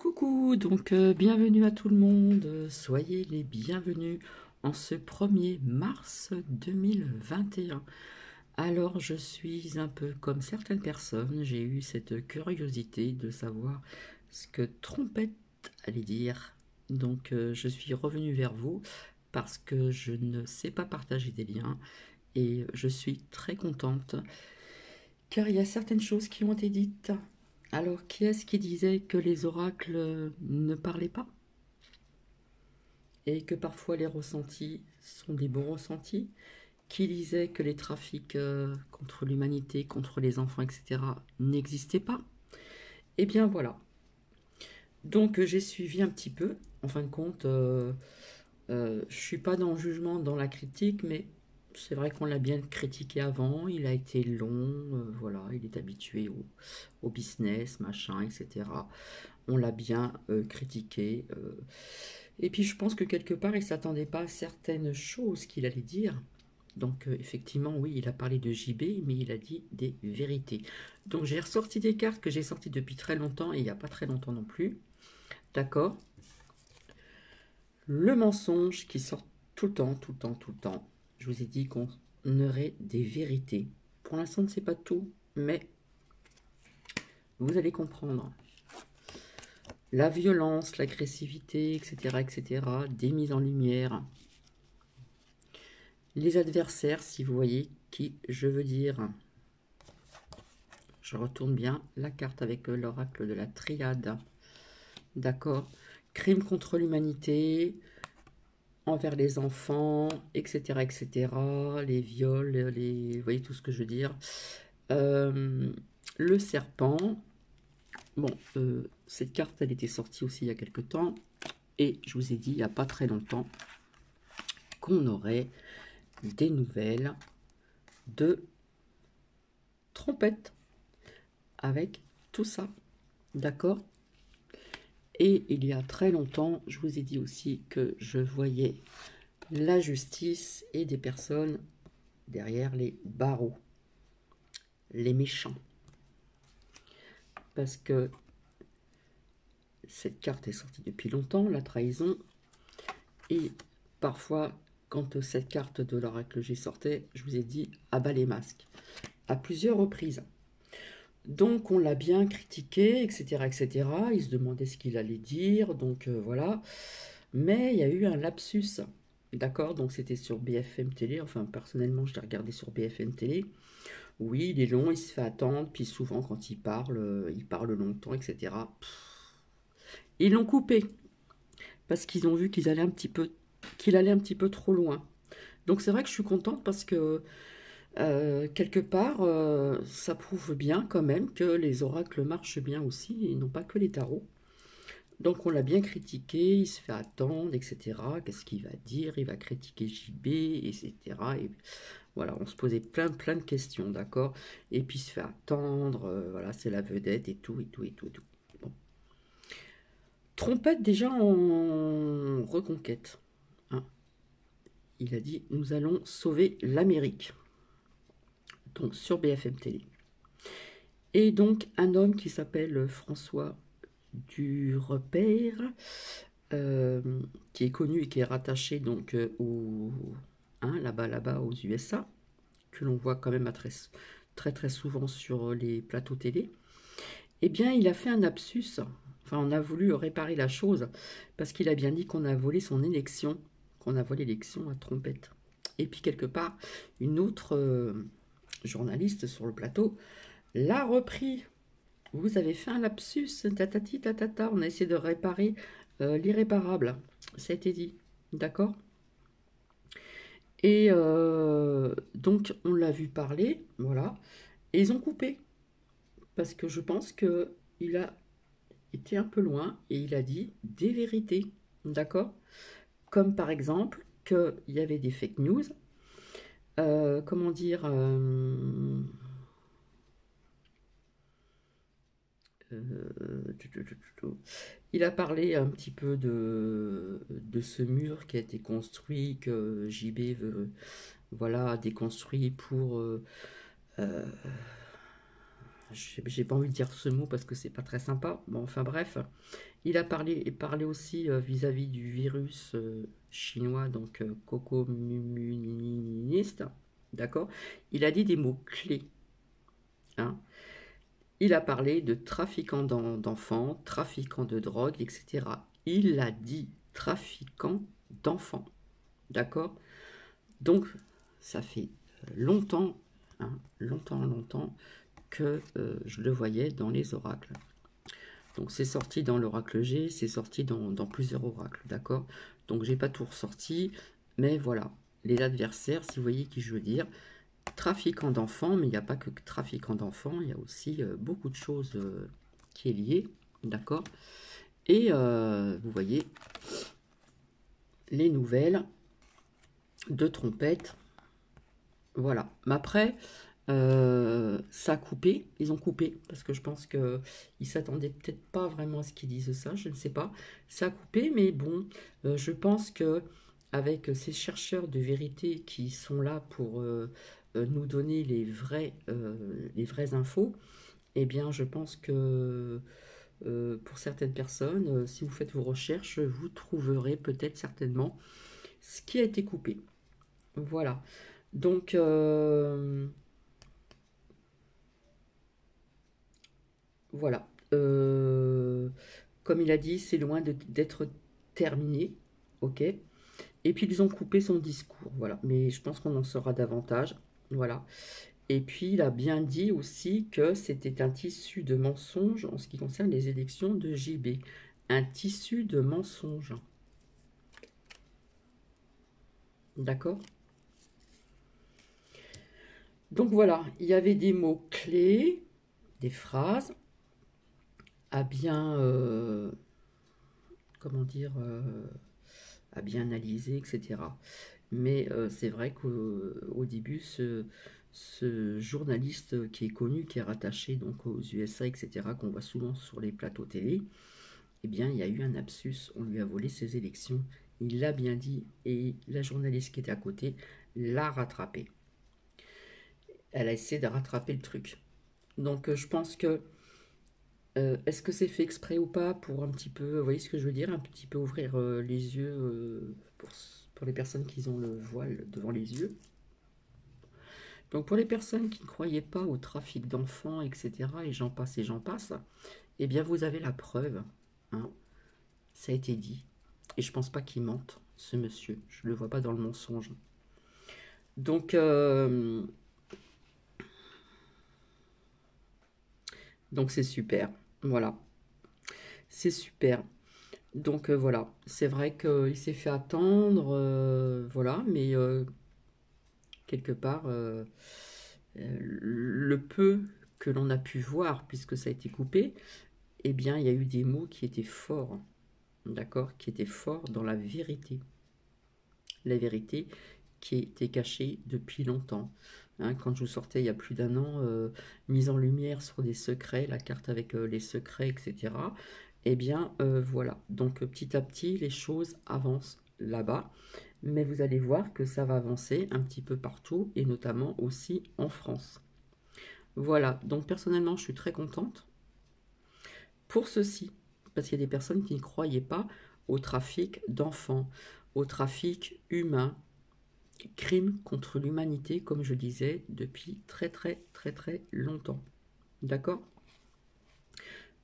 Coucou, donc bienvenue à tout le monde, soyez les bienvenus en ce 1er mars 2021. Alors je suis un peu comme certaines personnes, j'ai eu cette curiosité de savoir ce que Trompette allait dire. Donc je suis revenu vers vous parce que je ne sais pas partager des liens et je suis très contente car il y a certaines choses qui ont été dites. Alors, qui est-ce qui disait que les oracles ne parlaient pas? Et que parfois les ressentis sont des bons ressentis? Qui disait que les trafics contre l'humanité, contre les enfants, etc. n'existaient pas? Eh bien voilà. Donc j'ai suivi un petit peu. En fin de compte, je suis pas dans le jugement, dans la critique, mais c'est vrai qu'on l'a bien critiqué avant, il a été long, voilà, il est habitué au business, machin, etc. On l'a bien critiqué. Et puis je pense que quelque part, il ne s'attendait pas à certaines choses qu'il allait dire. Donc effectivement, oui, il a parlé de JB, mais il a dit des vérités. Donc j'ai ressorti des cartes que j'ai sorties depuis très longtemps, et il n'y a pas très longtemps non plus. D'accord? Le mensonge qui sort tout le temps, tout le temps, tout le temps. Je vous ai dit qu'on aurait des vérités. Pour l'instant, on ne sait pas tout, mais vous allez comprendre. La violence, l'agressivité, etc., etc., des mises en lumière. Les adversaires, si vous voyez qui je veux dire. Je retourne bien la carte avec l'oracle de la triade. D'accord? Crime contre l'humanité, envers les enfants, etc., etc., les viols, vous voyez tout ce que je veux dire. Le serpent, bon, cette carte, elle était sortie aussi il y a quelque temps, et je vous ai dit, il n'y a pas très longtemps, qu'on aurait des nouvelles de Trompette, avec tout ça, d'accord? Et il y a très longtemps, je vous ai dit aussi que je voyais la justice et des personnes derrière les barreaux, les méchants. Parce que cette carte est sortie depuis longtemps, la trahison, et parfois, quand cette carte de l'oracle G sortait, je vous ai dit, abat les masques, à plusieurs reprises. Donc on l'a bien critiqué, etc., etc. Il se demandait ce qu'il allait dire, donc voilà. Mais il y a eu un lapsus, d'accord? Donc c'était sur BFM Télé, enfin personnellement je l'ai regardé sur BFM Télé. Oui, il est long, il se fait attendre, puis souvent quand il parle longtemps, etc. Ils l'ont coupé, parce qu'ils ont vu qu'il allait un petit peu trop loin. Donc c'est vrai que je suis contente parce que quelque part, ça prouve bien quand même que les oracles marchent bien aussi, et non pas que les tarots. Donc on l'a bien critiqué, il se fait attendre, etc. Qu'est-ce qu'il va dire? Il va critiquer JB, etc. Et voilà, on se posait plein de questions, d'accord? Et puis il se fait attendre, voilà, c'est la vedette et tout, et tout, et tout, et tout. Bon. Trompette déjà en reconquête, hein. Il a dit, nous allons sauver l'Amérique. Donc sur BFM Télé. Et donc un homme qui s'appelle François du Repère, qui est connu et qui est rattaché donc hein, là-bas aux USA, que l'on voit quand même très souvent sur les plateaux télé. Eh bien, il a fait un lapsus. Enfin, on a voulu réparer la chose parce qu'il a bien dit qu'on a volé son élection, qu'on a volé l'élection à Trompette. Et puis quelque part, une autre journaliste sur le plateau l'a repris. Vous avez fait un lapsus, tatati tatata. On a essayé de réparer l'irréparable. Ça a été dit, d'accord? Et donc on l'a vu parler, voilà. Et ils ont coupé parce que je pense que il a été un peu loin et il a dit des vérités, d'accord? Comme par exemple qu'il y avait des fake news. Comment dire il a parlé un petit peu de ce mur qui a été construit, que JB voilà, déconstruit pour j'ai pas envie de dire ce mot parce que c'est pas très sympa. Bon, enfin bref, il a parlé aussi vis-à-vis du virus chinois, donc coco-communiste, d'accord? Il a dit des mots clés, hein. Il a parlé de trafiquants d'enfants, trafiquants de drogue, etc. Il a dit trafiquants d'enfants, d'accord? Donc, ça fait longtemps, hein, longtemps que je le voyais dans les oracles. Donc c'est sorti dans l'oracle G, c'est sorti dans plusieurs oracles, d'accord? Donc j'ai pas tout ressorti, mais voilà, les adversaires, si vous voyez qui je veux dire, trafiquant d'enfants, mais il n'y a pas que trafiquant d'enfants, il y a aussi beaucoup de choses qui est liées, d'accord? Et vous voyez les nouvelles de trompette, voilà. Mais après, ça a coupé, ils ont coupé, parce que je pense qu'ils ne s'attendaient peut-être pas vraiment à ce qu'ils disent ça, je ne sais pas. Ça a coupé, mais bon, je pense que avec ces chercheurs de vérité qui sont là pour nous donner les vraies infos, eh bien, je pense que pour certaines personnes, si vous faites vos recherches, vous trouverez peut-être certainement ce qui a été coupé. Voilà. Donc, voilà. Comme il a dit, c'est loin d'être terminé. Ok. Et puis, ils ont coupé son discours. Voilà. Mais je pense qu'on en saura davantage. Voilà. Et puis, il a bien dit aussi que c'était un tissu de mensonges en ce qui concerne les élections de JB. Un tissu de mensonges. D'accord? Donc voilà, il y avait des mots clés, des phrases à bien, comment dire, à bien analyser, etc. Mais c'est vrai qu'au début, ce journaliste qui est connu, qui est rattaché donc aux USA, etc., qu'on voit souvent sur les plateaux télé, eh bien, il y a eu un lapsus. On lui a volé ses élections. Il l'a bien dit et la journaliste qui était à côté l'a rattrapé. Elle a essayé de rattraper le truc. Donc, je pense que est-ce que c'est fait exprès ou pas pour un petit peu, vous voyez ce que je veux dire, un petit peu ouvrir les yeux pour les personnes qui ont le voile devant les yeux. Donc pour les personnes qui ne croyaient pas au trafic d'enfants, etc., et j'en passe, eh bien vous avez la preuve, hein, ça a été dit. Et je pense pas qu'il mente, ce monsieur, je ne le vois pas dans le mensonge. Donc, donc c'est super, voilà, c'est super. Donc voilà, c'est vrai qu'il s'est fait attendre, voilà, mais quelque part, le peu que l'on a pu voir, puisque ça a été coupé, eh bien, il y a eu des mots qui étaient forts, d'accord, qui étaient forts dans la vérité qui était cachée depuis longtemps. Hein, quand je vous sortais il y a plus d'un an, mise en lumière sur des secrets, la carte avec les secrets, etc. Eh bien, voilà. Donc, petit à petit, les choses avancent là-bas. Mais vous allez voir que ça va avancer un petit peu partout, et notamment aussi en France. Voilà. Donc, personnellement, je suis très contente pour ceci. Parce qu'il y a des personnes qui ne croyaient pas au trafic d'enfants, au trafic humain, crime contre l'humanité, comme je disais, depuis très longtemps. D'accord?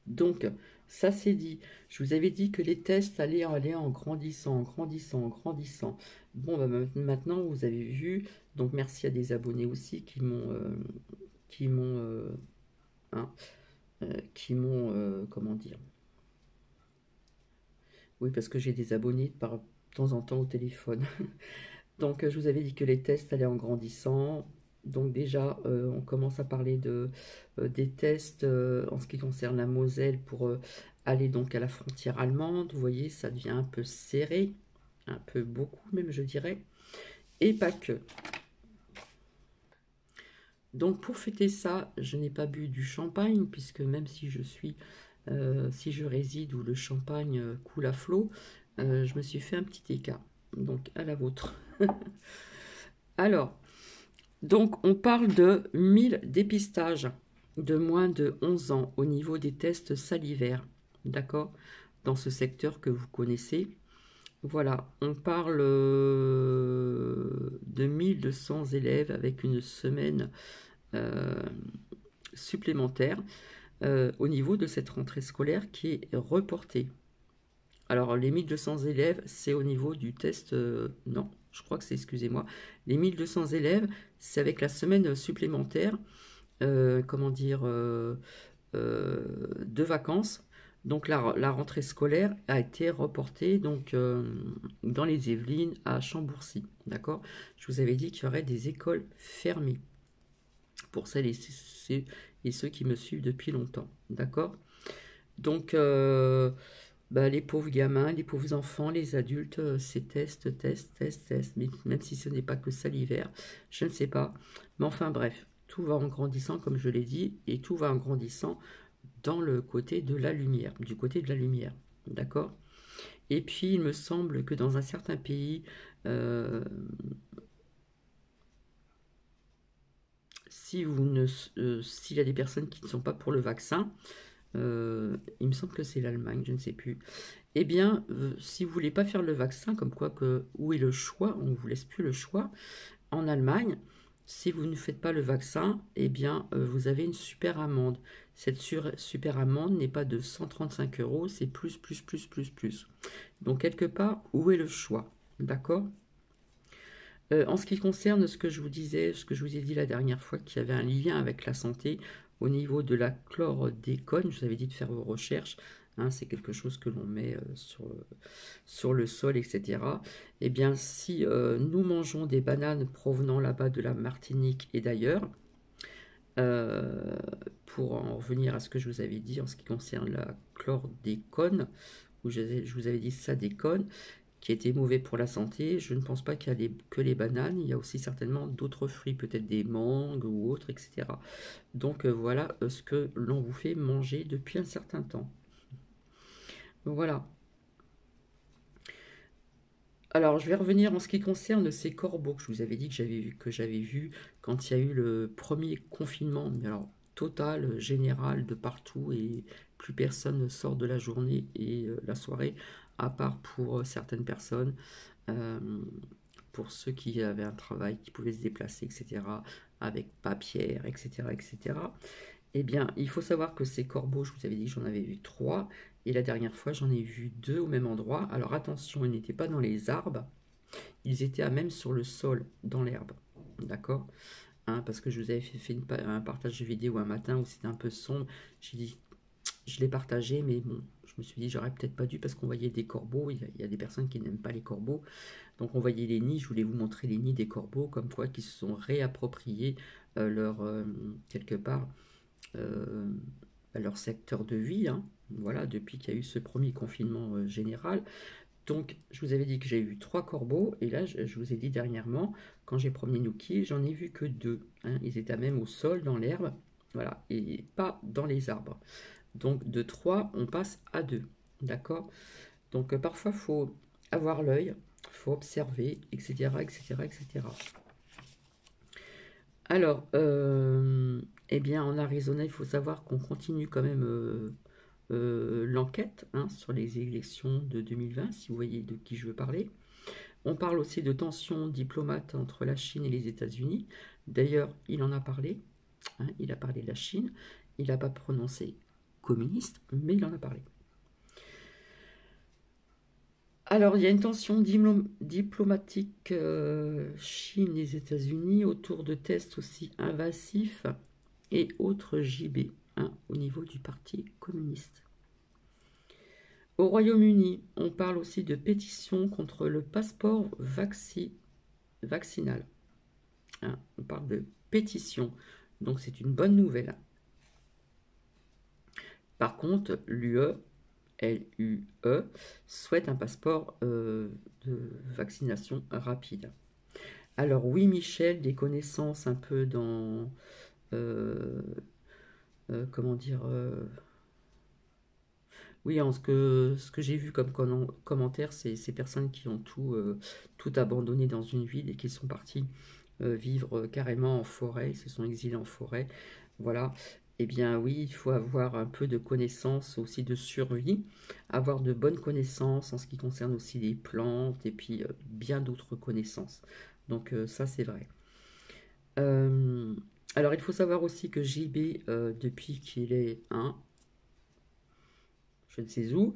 Donc, ça c'est dit. Je vous avais dit que les tests allaient aller en grandissant, en grandissant, en grandissant. Bon, bah, maintenant, vous avez vu. Donc, merci à des abonnés aussi qui m'ont, hein, comment dire? Oui, parce que j'ai des abonnés de temps en temps au téléphone. Donc, je vous avais dit que les tests allaient en grandissant. Donc déjà, on commence à parler des tests en ce qui concerne la Moselle pour aller donc à la frontière allemande. Vous voyez, ça devient un peu serré, un peu beaucoup même, je dirais. Et pas que. Donc pour fêter ça, je n'ai pas bu du champagne, puisque même si si je réside où le champagne coule à flot, je me suis fait un petit écart. Donc à la vôtre. Alors, donc on parle de 1000 dépistages, de moins de 11 ans au niveau des tests salivaires, d'accord? Dans ce secteur que vous connaissez. Voilà, on parle de 1200 élèves avec une semaine euh, supplémentaire au niveau de cette rentrée scolaire qui est reportée. Alors, les 1200 élèves, c'est au niveau du test... non, je crois que c'est, excusez-moi, les 1200 élèves, c'est avec la semaine supplémentaire, comment dire, de vacances. Donc, la rentrée scolaire a été reportée donc, dans les Yvelines à Chambourcy. D'accord? Je vous avais dit qu'il y aurait des écoles fermées pour celles et ceux qui me suivent depuis longtemps. D'accord? Donc, bah, les pauvres gamins, les pauvres enfants, les adultes, c'est test, test, test, test. Mais même si ce n'est pas que ça l'hiver, je ne sais pas. Mais enfin bref, tout va en grandissant, comme je l'ai dit, et tout va en grandissant dans le côté de la lumière, du côté de la lumière. D'accord? Et puis, il me semble que dans un certain pays, euh, si vous ne, s'il y a des personnes qui ne sont pas pour le vaccin, il me semble que c'est l'Allemagne, je ne sais plus. Eh bien, si vous voulez pas faire le vaccin, comme quoi que où est le choix, on ne vous laisse plus le choix. En Allemagne, si vous ne faites pas le vaccin, eh bien, vous avez une super amende. Cette super amende n'est pas de 135 euros, c'est plus, plus, plus, plus, plus. Donc, quelque part, où est le choix? D'accord? En ce qui concerne ce que je vous disais, ce que je vous ai dit la dernière fois, qu'il y avait un lien avec la santé au niveau de la chlordécone, je vous avais dit de faire vos recherches, hein, c'est quelque chose que l'on met sur le sol, etc. Eh bien, si nous mangeons des bananes provenant là-bas de la Martinique et d'ailleurs, euh, pour en revenir à ce que je vous avais dit en ce qui concerne la chlordécone, où je vous avais dit ça déconne, qui était mauvais pour la santé. Je ne pense pas qu'il y a que les bananes, il y a aussi certainement d'autres fruits, peut-être des mangues ou autres, etc. Donc voilà ce que l'on vous fait manger depuis un certain temps. Voilà. Alors, je vais revenir en ce qui concerne ces corbeaux que je vous avais dit que j'avais vu quand il y a eu le premier confinement, mais alors total, général, de partout, et plus personne ne sort de la journée et la soirée, à part pour certaines personnes, euh, pour ceux qui avaient un travail, qui pouvaient se déplacer, etc., avec papier, etc., etc. Eh bien, il faut savoir que ces corbeaux, je vous avais dit que j'en avais vu trois, et la dernière fois, j'en ai vu deux au même endroit. Alors attention, ils n'étaient pas dans les arbres, ils étaient à même sur le sol, dans l'herbe. D'accord? Hein, parce que je vous avais fait un partage de vidéo un matin où c'était un peu sombre. J'ai dit, je l'ai partagé, mais bon, je me suis dit, j'aurais peut-être pas dû parce qu'on voyait des corbeaux. Il y a des personnes qui n'aiment pas les corbeaux. Donc on voyait les nids, je voulais vous montrer les nids des corbeaux, comme quoi qui se sont réappropriés leur, quelque part, euh, leur secteur de vie, hein. Voilà, depuis qu'il y a eu ce premier confinement général. Donc, je vous avais dit que j'ai eu trois corbeaux, et là, je vous ai dit dernièrement, quand j'ai promené Nookie, j'en ai vu que deux, hein. Ils étaient même au sol, dans l'herbe, voilà, et pas dans les arbres. Donc, de trois, on passe à deux, d'accord? Donc, parfois, il faut avoir l'œil, il faut observer, etc., etc., etc. Alors, eh bien, en Arizona, il faut savoir qu'on continue quand même l'enquête, hein, sur les élections de 2020, si vous voyez de qui je veux parler. On parle aussi de tensions diplomates entre la Chine et les États-Unis. D'ailleurs, il en a parlé, hein, il a parlé de la Chine. Il n'a pas prononcé communiste, mais il en a parlé. Alors, il y a une tension diplomatique Chine et États-Unis autour de tests aussi invasifs et autres JB, hein, au niveau du Parti communiste. Au Royaume-Uni, on parle aussi de pétition contre le passeport vaccinal. Hein, on parle de pétition, donc c'est une bonne nouvelle. Par contre, l'UE souhaite un passeport de vaccination rapide. Alors oui, Michel, des connaissances un peu dans, euh, comment dire, oui, ce que j'ai vu comme commentaire, c'est ces personnes qui ont tout abandonné dans une ville et qui sont partis vivre carrément en forêt, ils se sont exilés en forêt, voilà. Eh bien oui, il faut avoir un peu de connaissances aussi de survie, avoir de bonnes connaissances en ce qui concerne aussi les plantes et puis bien d'autres connaissances. Donc ça c'est vrai. Euh, alors il faut savoir aussi que JB, depuis qu'il est un, je ne sais où,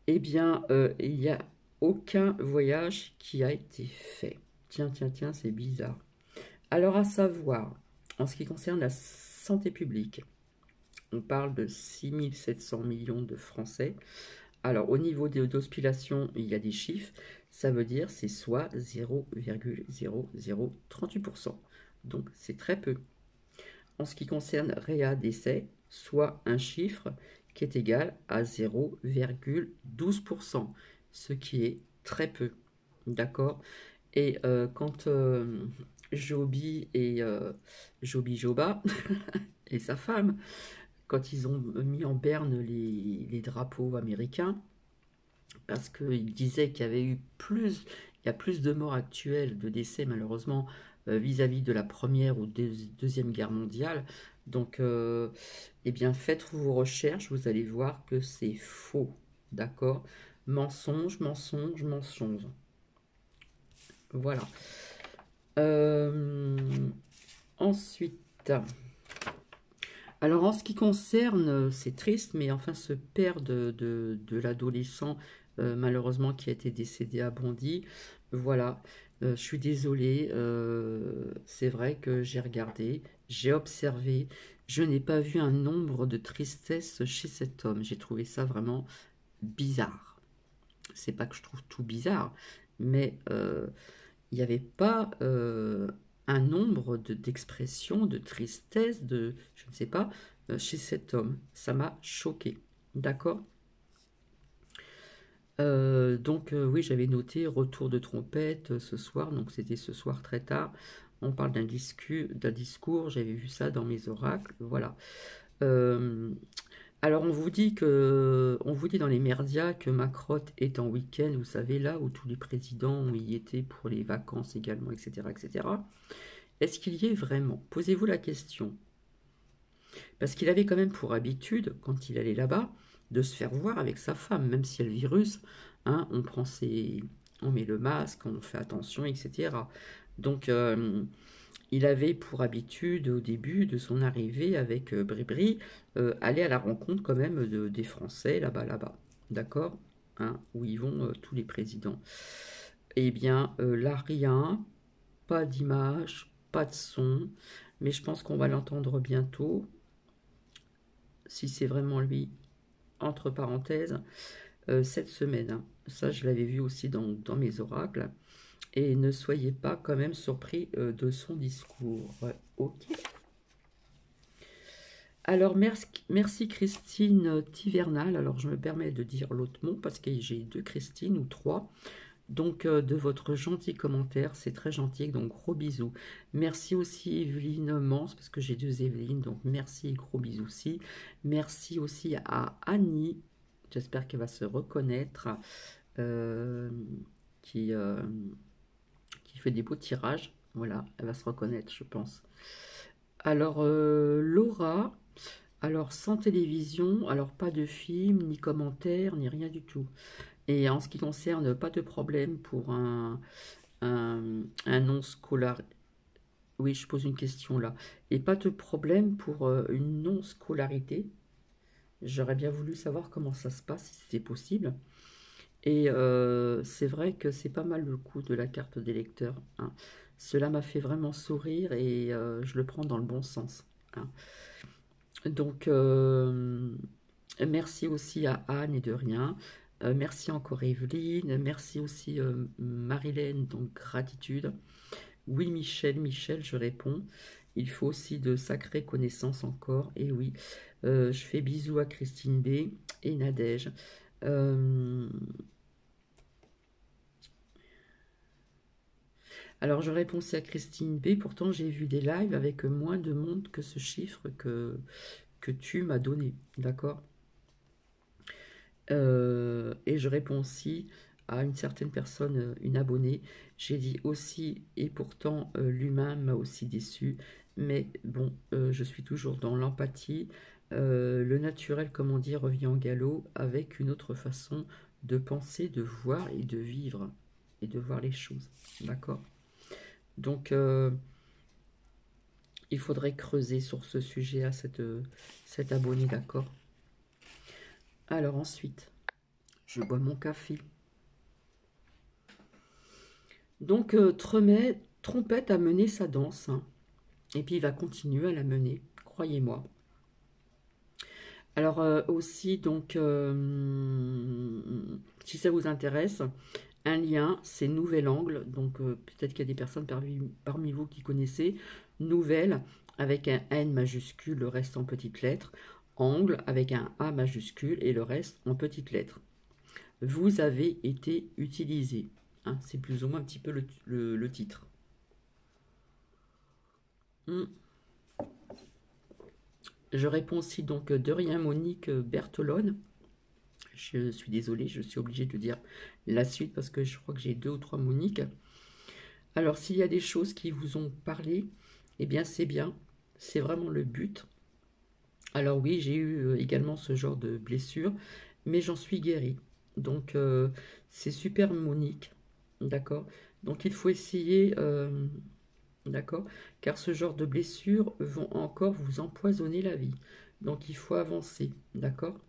eh bien il n'y a aucun voyage qui a été fait. Tiens, tiens, tiens, c'est bizarre. Alors à savoir, en ce qui concerne la santé publique, on parle de 6 700 millions de Français. Alors, au niveau des d'hospitalisation, il y a des chiffres. Ça veut dire c'est soit 0,0038%. Donc, c'est très peu. En ce qui concerne réa décès, soit un chiffre qui est égal à 0,12%, ce qui est très peu. D'accord. Et quand Joby et Joby Joba et sa femme, quand ils ont mis en berne les drapeaux américains, parce qu'ils disaient qu'il y avait eu plus, il y a plus de morts actuelles, de décès malheureusement, vis-à-vis de la Première ou Deuxième Guerre mondiale. Donc, eh bien, faites vos recherches, vous allez voir que c'est faux. D'accord. Mensonge, mensonge, mensonge. Voilà. Euh, ensuite, alors en ce qui concerne, c'est triste, mais enfin ce père de l'adolescent, malheureusement qui a été décédé à Bondy, voilà, je suis désolée, c'est vrai que j'ai regardé, j'ai observé, je n'ai pas vu un nombre de tristesse chez cet homme, j'ai trouvé ça vraiment bizarre. C'est pas que je trouve tout bizarre, mais il n'y avait pas un nombre d'expressions de tristesse, de je ne sais pas, chez cet homme. Ça m'a choqué. D'accord. Donc oui, j'avais noté retour de trompette ce soir, donc c'était ce soir très tard. On parle d'un discours, j'avais vu ça dans mes oracles, voilà. Euh, alors on vous dit dans les merdias que Macrotte est en week-end, vous savez là où tous les présidents y étaient pour les vacances également, etc., etc. Est-ce qu'il y est vraiment? Posez-vous la question. Parce qu'il avait quand même pour habitude, quand il allait là-bas, de se faire voir avec sa femme, même si elle a le virus, hein, on met le masque, on fait attention, etc. Donc, il avait pour habitude, au début de son arrivée avec Bribri, aller à la rencontre quand même des Français là-bas. D'accord, hein, où ils vont tous les présidents. Eh bien, là, rien, pas d'image, pas de son, mais je pense qu'on va l'entendre bientôt, si c'est vraiment lui, entre parenthèses, cette semaine, hein. Ça, je l'avais vu aussi dans mes oracles. Et ne soyez pas quand même surpris de son discours. Ouais, ok. Alors, merci Christine Tivernal. Alors, je me permets de dire l'autre mot parce que j'ai deux Christine ou trois. Donc, de votre gentil commentaire, c'est très gentil. Donc, gros bisous. Merci aussi Evelyne Mans, parce que j'ai deux Evelyne. Donc, merci, gros bisous aussi. Merci aussi à Annie. J'espère qu'elle va se reconnaître. euh, qui, euh, qui fait des beaux tirages. Voilà, elle va se reconnaître, je pense. Alors, Laura, alors sans télévision, alors pas de film, ni commentaire, ni rien du tout. Et en ce qui concerne, pas de problème pour un non scolaire. Oui, je pose une question là. Et pas de problème pour une non-scolarité. J'aurais bien voulu savoir comment ça se passe, si c'est possible. Et c'est vrai que c'est pas mal le coup de la carte d'électeur, hein. Cela m'a fait vraiment sourire et je le prends dans le bon sens, hein. Donc, merci aussi à Anne et de rien. Merci encore Evelyne. Merci aussi Marilène, donc gratitude. Oui, Michel, Michel, je réponds. Il faut aussi de sacrées connaissances encore. Et oui, je fais bisous à Christine B et Nadège. Euh, Alors je répondais à Christine B, pourtant j'ai vu des lives avec moins de monde que ce chiffre que tu m'as donné, d'accord. Et je réponds aussi à une certaine personne, une abonnée, j'ai dit aussi, et pourtant l'humain m'a aussi déçu, mais bon, je suis toujours dans l'empathie. Le naturel, comme on dit, revient en galop avec une autre façon de penser, de voir et de vivre et de voir les choses. D'accord? Donc, il faudrait creuser sur ce sujet à cet abonné, d'accord? Alors ensuite, je bois mon café. Donc, Tremet, trompette a mené sa danse, hein, et puis il va continuer à la mener, croyez-moi. Alors aussi, donc, si ça vous intéresse, un lien, c'est Nouvel Angle. Donc peut-être qu'il y a des personnes parmi vous qui connaissez. Nouvelle avec un N majuscule, le reste en petites lettres. Angle avec un A majuscule et le reste en petites lettres. Vous avez été utilisé. Hein, c'est plus ou moins un petit peu le titre. Je réponds aussi donc de rien Monique Bertolone. Je suis désolée, je suis obligée de dire la suite parce que je crois que j'ai 2 ou 3 Monique. Alors, s'il y a des choses qui vous ont parlé, eh bien, c'est bien. C'est vraiment le but. Alors oui, j'ai eu également ce genre de blessure, mais j'en suis guérie. Donc, c'est super Monique. D'accord? Donc, il faut essayer, d'accord? Car ce genre de blessures vont encore vous empoisonner la vie. Donc, il faut avancer. D'accord?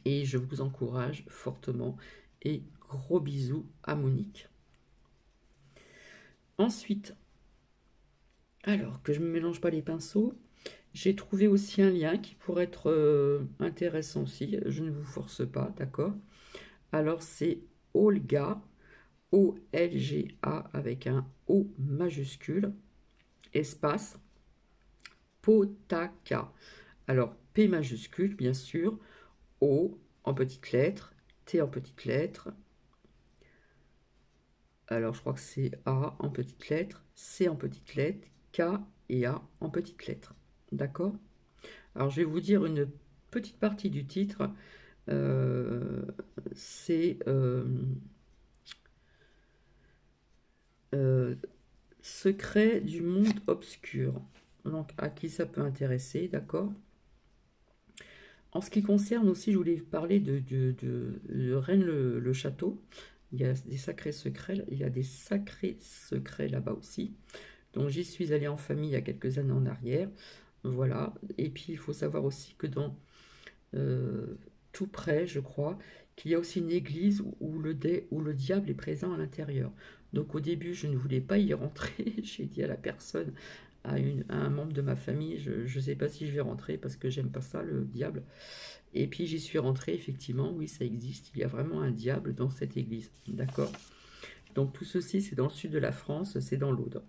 Et je vous encourage fortement. Et gros bisous à Monique. Ensuite, alors que je ne me mélange pas les pinceaux, j'ai trouvé aussi un lien qui pourrait être intéressant aussi. Je ne vous force pas, d'accord? Alors c'est Olga, O-L-G-A avec un O majuscule, espace, Potaka. Alors P majuscule, bien sûr, O en petites lettres, T en petites lettres. Alors je crois que c'est A en petites lettres, C en petites lettres, K et A en petites lettres. D'accord? Alors je vais vous dire une petite partie du titre. C'est Secret du monde obscur. Donc à qui ça peut intéresser, d'accord? En ce qui concerne aussi, je voulais parler de Rennes le château. Il y a des sacrés secrets, il y a des sacrés secrets là-bas aussi. Donc j'y suis allée en famille il y a quelques années en arrière. Voilà. Et puis il faut savoir aussi que dans tout près, je crois, qu'il y a aussi une église où le diable est présent à l'intérieur. Donc au début, je ne voulais pas y rentrer. J'ai dit à la personne, à un membre de ma famille, je ne sais pas si je vais rentrer parce que j'aime pas ça, le diable. Et puis j'y suis rentrée, effectivement, oui, ça existe. Il y a vraiment un diable dans cette église. D'accord? Donc tout ceci, c'est dans le sud de la France, c'est dans l'Aude.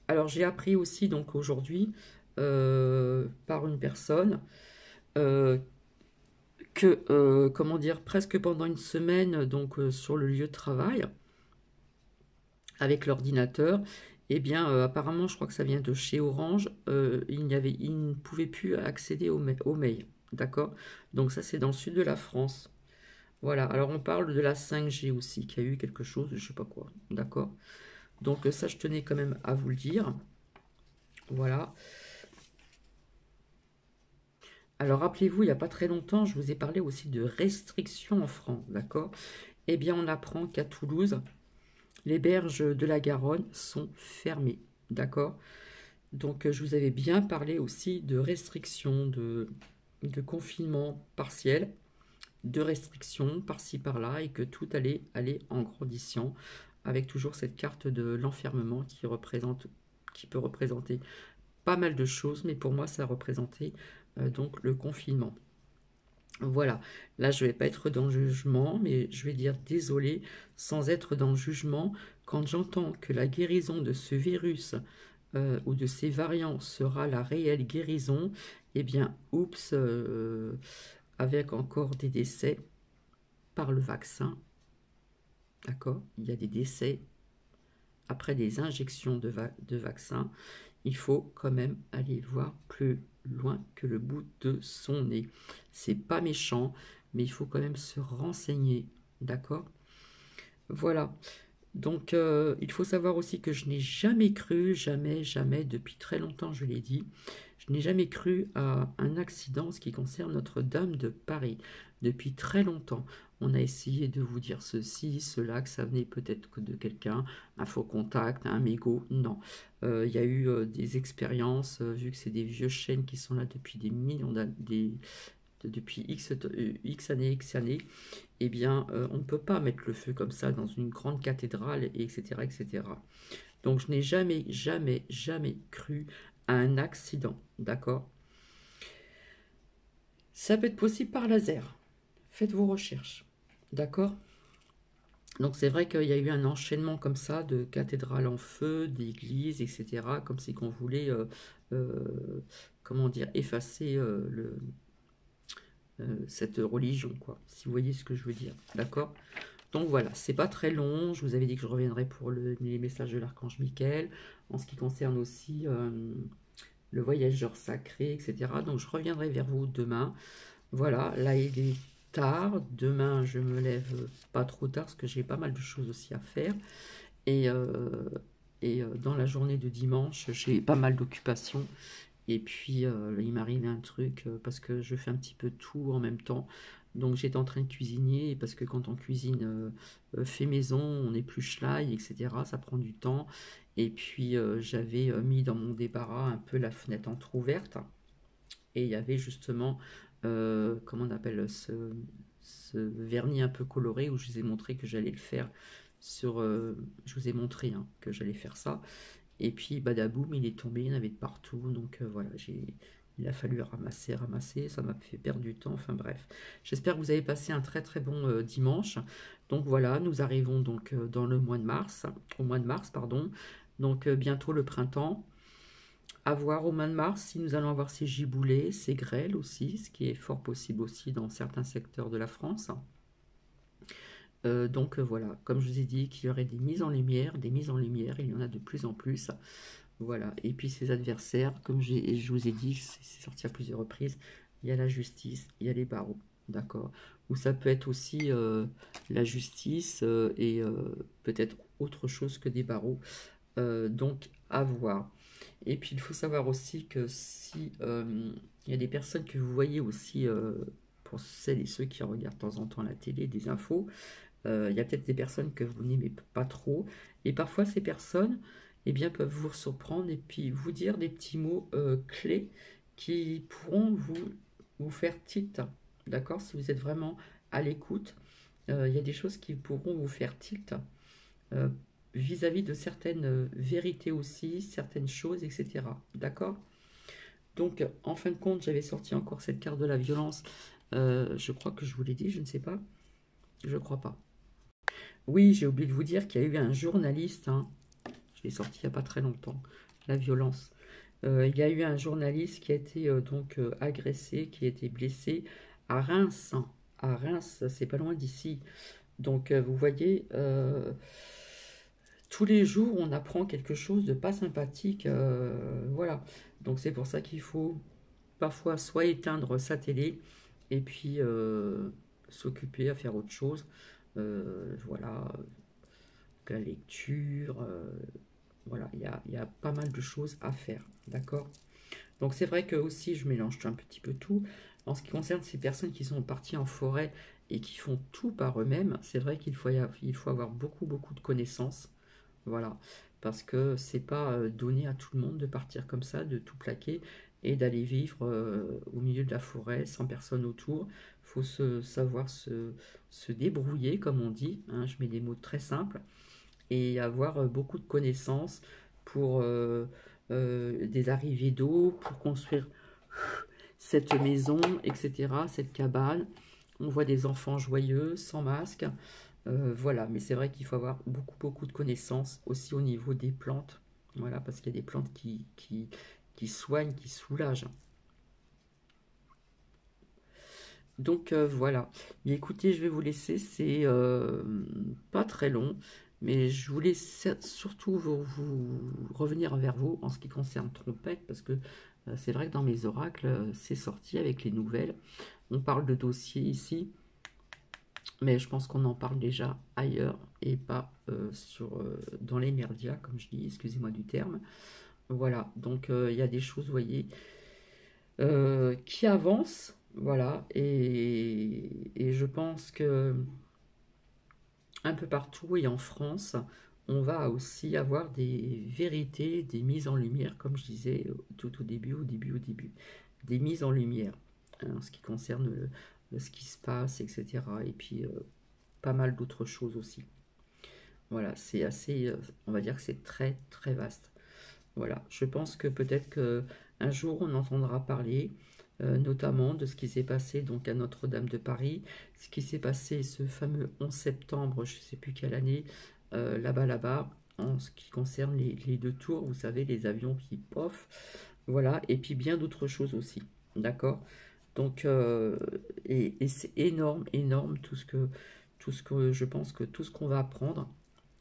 Alors j'ai appris aussi, donc aujourd'hui, par une personne, que, comment dire, presque pendant une semaine, donc sur le lieu de travail, avec l'ordinateur, eh bien, apparemment, je crois que ça vient de chez Orange, il ne pouvait plus accéder aux mails, d'accord? Donc ça, c'est dans le sud de la France. Voilà, alors on parle de la 5G aussi, qui a eu quelque chose, je sais pas quoi, d'accord? Donc ça, je tenais quand même à vous le dire. Voilà. Alors rappelez-vous, il n'y a pas très longtemps, je vous ai parlé aussi de restrictions en France, d'accord? Eh bien, on apprend qu'à Toulouse, les berges de la Garonne sont fermées, d'accord? Donc, je vous avais bien parlé aussi de restrictions, de confinement partiel, de restrictions par-ci par-là, et que tout allait aller en grandissant, avec toujours cette carte de l'enfermement qui peut représenter pas mal de choses, mais pour moi, ça représentait donc le confinement. Voilà, là je vais pas être dans le jugement, mais je vais dire désolé sans être dans le jugement. Quand j'entends que la guérison de ce virus ou de ces variants sera la réelle guérison, eh bien, oups, avec encore des décès par le vaccin, d'accord? Il y a des décès après des injections de vaccins. Il faut quand même aller voir plus loin que le bout de son nez. C'est pas méchant, mais il faut quand même se renseigner, d'accord? Voilà. Donc, il faut savoir aussi que je n'ai jamais cru, jamais, jamais, depuis très longtemps, je l'ai dit, je n'ai jamais cru à un accident en ce qui concerne Notre-Dame de Paris. Depuis très longtemps, on a essayé de vous dire ceci, cela, que ça venait peut-être que de quelqu'un, un faux contact, un mégot. Non. Il y a eu des expériences, vu que c'est des vieux chênes qui sont là depuis des millions d'années, depuis X années, X années, eh bien, on ne peut pas mettre le feu comme ça dans une grande cathédrale, etc., etc. Donc, je n'ai jamais, jamais, jamais cru à un accident, d'accord? Ça peut être possible par laser. Faites vos recherches, d'accord? Donc, c'est vrai qu'il y a eu un enchaînement comme ça de cathédrales en feu, d'églises, etc., comme si qu'on voulait, comment dire, effacer cette religion, quoi, si vous voyez ce que je veux dire, d'accord? Donc voilà, c'est pas très long. Je vous avais dit que je reviendrai pour les messages de l'archange Michael, en ce qui concerne aussi le voyageur sacré, etc. Donc je reviendrai vers vous demain. Voilà, là il est tard. Demain, je me lève pas trop tard parce que j'ai pas mal de choses aussi à faire. Et, dans la journée de dimanche, j'ai pas mal d'occupations. Et puis, il m'arrive un truc, parce que je fais un petit peu tout en même temps. Donc, j'étais en train de cuisiner, parce que quand on cuisine fait maison, on épluche l'ail, etc. Ça prend du temps. Et puis, j'avais mis dans mon débarras un peu la fenêtre entrouverte. Et il y avait justement, comment on appelle, ce vernis un peu coloré où je vous ai montré que j'allais le faire sur... je vous ai montré hein, que j'allais faire ça. Et puis, badaboum, il est tombé, il y en avait de partout. Donc voilà, il a fallu ramasser, ramasser. Ça m'a fait perdre du temps. Enfin bref. J'espère que vous avez passé un très très bon dimanche. Donc voilà, nous arrivons donc dans le mois de mars, au mois de mars, pardon. Donc bientôt le printemps. À voir au mois de mars si nous allons avoir ces giboulées, ces grêles aussi, ce qui est fort possible aussi dans certains secteurs de la France. Donc voilà, comme je vous ai dit qu'il y aurait des mises en lumière, il y en a de plus en plus. Voilà, et puis ses adversaires, comme je vous ai dit, c'est sorti à plusieurs reprises, il y a la justice, il y a les barreaux, d'accord? Ou ça peut être aussi la justice et peut-être autre chose que des barreaux. Donc, à voir. Et puis, il faut savoir aussi que si il y a des personnes que vous voyez aussi, pour celles et ceux qui regardent de temps en temps la télé, des infos, il y a peut-être des personnes que vous n'aimez pas trop. Et parfois, ces personnes eh bien, peuvent vous surprendre et puis vous dire des petits mots clés qui pourront vous faire tilt. D'accord? Si vous êtes vraiment à l'écoute, il y a des choses qui pourront vous faire tilt euh, vis-à-vis de certaines vérités aussi, certaines choses, etc. D'accord? Donc, en fin de compte, j'avais sorti encore cette carte de la violence. Je crois que je vous l'ai dit, je ne sais pas. Je crois pas. Oui, j'ai oublié de vous dire qu'il y a eu un journaliste, hein, je l'ai sorti il n'y a pas très longtemps, la violence. Il y a eu un journaliste qui a été donc agressé, qui a été blessé à Reims, hein. À Reims, c'est pas loin d'ici. Donc vous voyez, tous les jours on apprend quelque chose de pas sympathique. Voilà. Donc c'est pour ça qu'il faut parfois soit éteindre sa télé et puis s'occuper à faire autre chose. Voilà, la lecture, voilà, il y a pas mal de choses à faire, d'accord? Donc c'est vrai que aussi je mélange un petit peu tout. En ce qui concerne ces personnes qui sont parties en forêt et qui font tout par eux-mêmes, c'est vrai il faut avoir beaucoup beaucoup de connaissances, voilà, parce que c'est pas donné à tout le monde de partir comme ça, de tout plaquer et d'aller vivre au milieu de la forêt sans personne autour. Faut savoir se débrouiller, comme on dit, hein, je mets des mots très simples et avoir beaucoup de connaissances pour des arrivées d'eau, pour construire cette maison, etc., cette cabane. On voit des enfants joyeux, sans masque. Voilà, mais c'est vrai qu'il faut avoir beaucoup, beaucoup de connaissances aussi au niveau des plantes. Voilà, parce qu'il y a des plantes qui soignent, qui soulagent. Donc voilà. Mais écoutez, je vais vous laisser. C'est pas très long, mais je voulais surtout vous revenir vers vous en ce qui concerne Trompette, parce que c'est vrai que dans mes oracles, c'est sorti avec les nouvelles. On parle de dossiers ici. mais je pense qu'on en parle déjà ailleurs et pas dans les merdias, comme je dis, excusez-moi du terme. Voilà, donc il y a des choses, vous voyez, qui avancent, voilà, et je pense que un peu partout et en France, on va aussi avoir des vérités, des mises en lumière, comme je disais tout au début, des mises en lumière, hein, en ce qui concerne ce qui se passe, etc. Et puis pas mal d'autres choses aussi. Voilà, c'est assez, on va dire que c'est très très vaste. Voilà, je pense que peut-être que un jour on entendra parler, notamment de ce qui s'est passé donc à Notre-Dame de Paris, ce qui s'est passé ce fameux 11 septembre, je ne sais plus quelle année, là-bas, en ce qui concerne les deux tours, vous savez, les avions qui pof, voilà, et puis bien d'autres choses aussi, d'accord? Donc, et c'est énorme, énorme tout ce que je pense que tout ce qu'on va apprendre.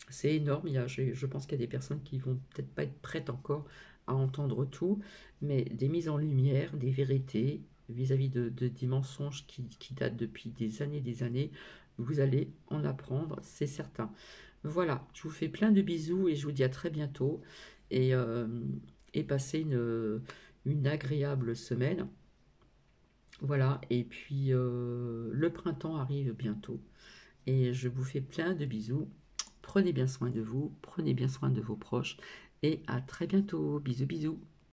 C'est énorme, je pense qu'il y a des personnes qui vont peut-être pas être prêtes encore à entendre tout, mais des mises en lumière, des vérités vis-à-vis des mensonges qui datent depuis des années, vous allez en apprendre, c'est certain. Voilà, je vous fais plein de bisous et je vous dis à très bientôt et, euh, et passez une agréable semaine. Voilà, et puis le printemps arrive bientôt et je vous fais plein de bisous. Prenez bien soin de vous, prenez bien soin de vos proches et à très bientôt. Bisous bisous.